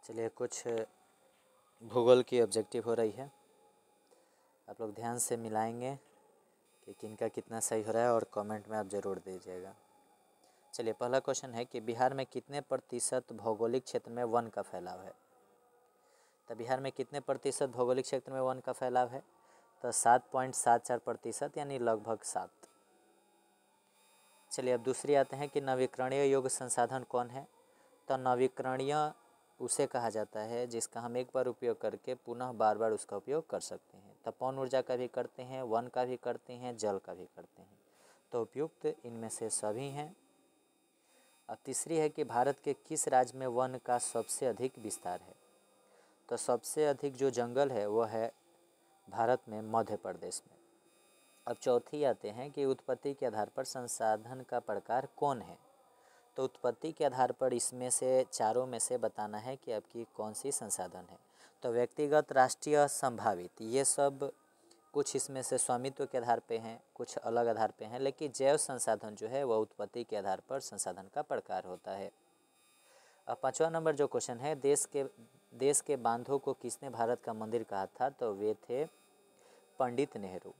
चलिए कुछ भूगोल की ऑब्जेक्टिव हो रही है, आप लोग ध्यान से मिलाएंगे कि किनका कितना सही हो रहा है और कमेंट में आप ज़रूर दीजिएगा। चलिए पहला क्वेश्चन है कि बिहार में कितने प्रतिशत भौगोलिक क्षेत्र में वन का फैलाव है। तो बिहार में कितने प्रतिशत भौगोलिक क्षेत्र में वन का फैलाव है, तो 7.74% यानी लगभग 7। चलिए अब दूसरी आते हैं कि नवीकरणीय योग्य संसाधन कौन है। तो नवीकरणीय उसे कहा जाता है जिसका हम एक बार उपयोग करके पुनः बार बार उसका उपयोग कर सकते हैं। तो पवन ऊर्जा का भी करते हैं, वन का भी करते हैं, जल का भी करते हैं। तो उपयुक्त इनमें से सभी हैं। अब तीसरी है कि भारत के किस राज्य में वन का सबसे अधिक विस्तार है। तो सबसे अधिक जो जंगल है वह है भारत में मध्य प्रदेश में। अब चौथी आते हैं कि उत्पत्ति के आधार पर संसाधन का प्रकार कौन है। तो उत्पत्ति के आधार पर इसमें से चारों में से बताना है कि आपकी कौन सी संसाधन है। तो व्यक्तिगत, राष्ट्रीय, संभावित, ये सब कुछ इसमें से स्वामित्व के आधार पे हैं, कुछ अलग आधार पे हैं, लेकिन जैव संसाधन जो है वह उत्पत्ति के आधार पर संसाधन का प्रकार होता है। अब 5वां नंबर जो क्वेश्चन है, देश के बांधों को किसने भारत का मंदिर कहा था। तो वे थे पंडित नेहरू।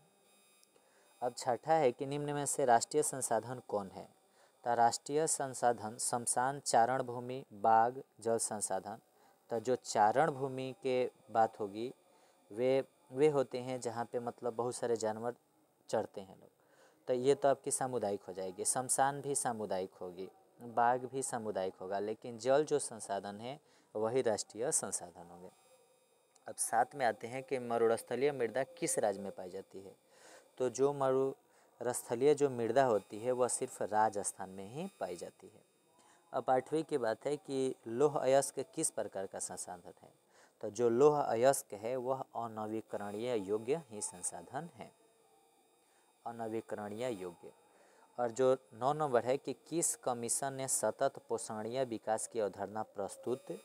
अब छठा है कि निम्न में से राष्ट्रीय संसाधन कौन है। तो राष्ट्रीय संसाधन शमशान, चारण भूमि, बाघ, जल संसाधन। तो जो चारण भूमि के बात होगी वे होते हैं जहाँ पे मतलब बहुत सारे जानवर चढ़ते हैं लोग, तो ये तो आपकी सामुदायिक हो जाएगी। शमशान भी सामुदायिक होगी, बाघ भी सामुदायिक होगा, लेकिन जल जो संसाधन है वही राष्ट्रीय संसाधन होंगे। अब साथ में आते हैं कि मरुस्थलीय मृदा किस राज्य में पाई जाती है। तो जो मरुस्थलीय जो मृदा होती है वह सिर्फ राजस्थान में ही पाई जाती है। अब 8वीं की बात है कि लौह अयस्क किस प्रकार का संसाधन है। तो जो लौह अयस्क है वह अनवीकरणीय योग्य ही संसाधन है, अनवीकरणीय योग्य। और जो 9 नंबर है कि किस कमीशन ने सतत पोषणीय विकास की अवधारणा प्रस्तुत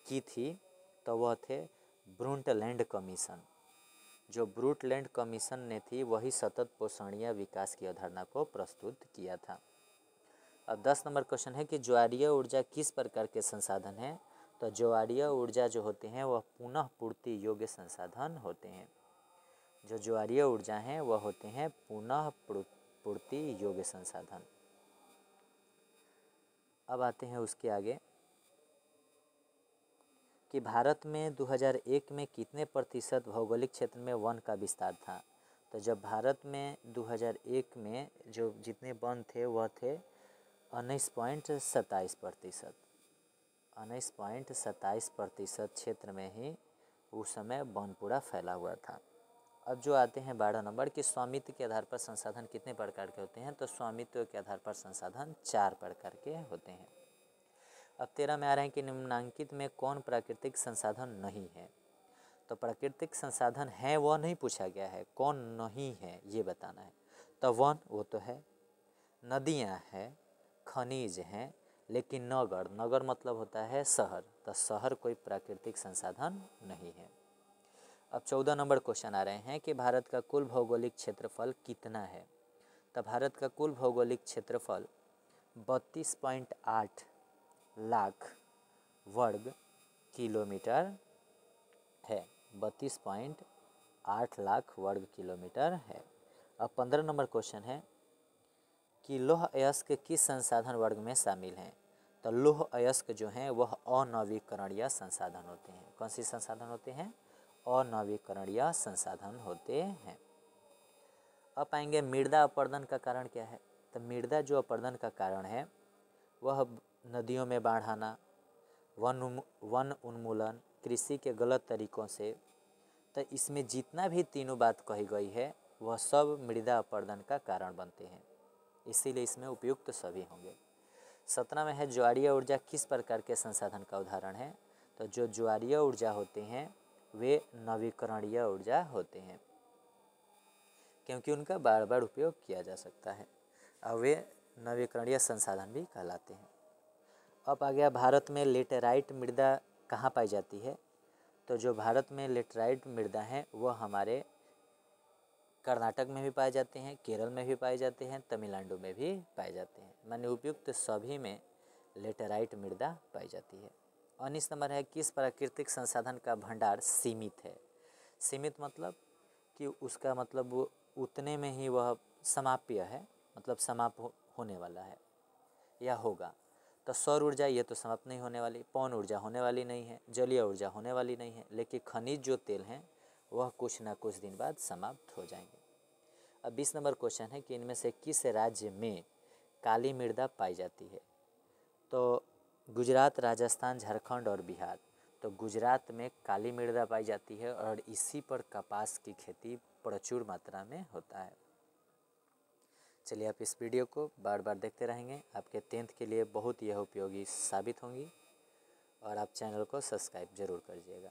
की थी। तो वह थे ब्रुंटलैंड कमीशन। जो ब्रुंटलैंड कमीशन ने थी वही सतत पोषणीय विकास की अवधारणा को प्रस्तुत किया था। अब 10 नंबर क्वेश्चन है कि ज्वारीय ऊर्जा किस प्रकार के संसाधन है। तो ज्वारीय ऊर्जा जो होते हैं वह पुनः पूर्ति योग्य संसाधन होते हैं। जो ज्वारीय ऊर्जा हैं वह होते हैं पुनः पूर्ति योग्य संसाधन। अब आते हैं उसके आगे कि भारत में 2001 में कितने प्रतिशत भौगोलिक क्षेत्र में वन का विस्तार था। तो जब भारत में 2001 में जो जितने वन थे वह थे 19.27%। 19.27% क्षेत्र में ही उस समय वन पूरा फैला हुआ था। अब जो आते हैं 12 नंबर कि स्वामित्व के आधार पर संसाधन कितने प्रकार के होते हैं। तो स्वामित्व के आधार पर संसाधन 4 प्रकार के होते हैं। अब 13 में आ रहे हैं कि निम्नांकित में कौन प्राकृतिक संसाधन नहीं है। तो प्राकृतिक संसाधन है वह नहीं पूछा गया है, कौन नहीं है ये बताना है। तो वन वो तो है, नदियाँ हैं, खनिज हैं, लेकिन नगर मतलब होता है शहर, तो शहर कोई प्राकृतिक संसाधन नहीं है। अब 14 नंबर क्वेश्चन आ रहे हैं कि भारत का कुल भौगोलिक क्षेत्रफल कितना है। तो भारत का कुल भौगोलिक क्षेत्रफल 32.8 लाख वर्ग किलोमीटर है। 32.8 लाख वर्ग किलोमीटर है। अब 15 नंबर क्वेश्चन है कि लौह अयस्क किस संसाधन वर्ग में शामिल हैं। तो लौह अयस्क जो हैं वह अनवीकरणीय संसाधन होते हैं। कौन सी संसाधन होते हैं? अनवीकरणीय संसाधन होते हैं। अब आएंगे मृदा अपरदन का कारण क्या है। तो मृदा जो अपरदन का कारण है वह नदियों में बाढ़ आना, वन उन्मूलन, कृषि के गलत तरीक़ों से। तो इसमें जितना भी तीनों बात कही गई है वह सब मृदा अपरदन का कारण बनते हैं, इसीलिए इसमें उपयुक्त सभी होंगे। 17 में है ज्वारीय ऊर्जा किस प्रकार के संसाधन का उदाहरण है। तो जो ज्वारीय ऊर्जा होते हैं वे नवीकरणीय ऊर्जा होते हैं, क्योंकि उनका बार बार उपयोग किया जा सकता है और वे नवीकरणीय संसाधन भी कहलाते हैं। अब आ गया भारत में लेटेराइट मृदा कहाँ पाई जाती है। तो जो भारत में लेटेराइट मृदा है वह हमारे कर्नाटक में भी पाए जाते हैं, केरल में भी पाए जाते हैं, तमिलनाडु में भी पाए जाते हैं। माने उपयुक्त सभी में लेटेराइट मृदा पाई जाती है। 19 नंबर है किस प्राकृतिक संसाधन का भंडार सीमित है। सीमित मतलब कि उसका मतलब वो उतने में ही वह समाप्य है, मतलब समाप्त होने वाला है या होगा। तो सौर ऊर्जा ये तो समाप्त नहीं होने वाली, पवन ऊर्जा होने वाली नहीं है, जलीय ऊर्जा होने वाली नहीं है, लेकिन खनिज जो तेल हैं वह कुछ ना कुछ दिन बाद समाप्त हो जाएंगे। अब 20 नंबर क्वेश्चन है कि इनमें से किस राज्य में काली मृदा पाई जाती है। तो गुजरात, राजस्थान, झारखंड और बिहार। तो गुजरात में काली मृदा पाई जाती है और इसी पर कपास की खेती प्रचुर मात्रा में होता है। चलिए आप इस वीडियो को बार बार देखते रहेंगे, आपके 10th के लिए बहुत यह उपयोगी साबित होंगी और आप चैनल को सब्सक्राइब ज़रूर करिएगा।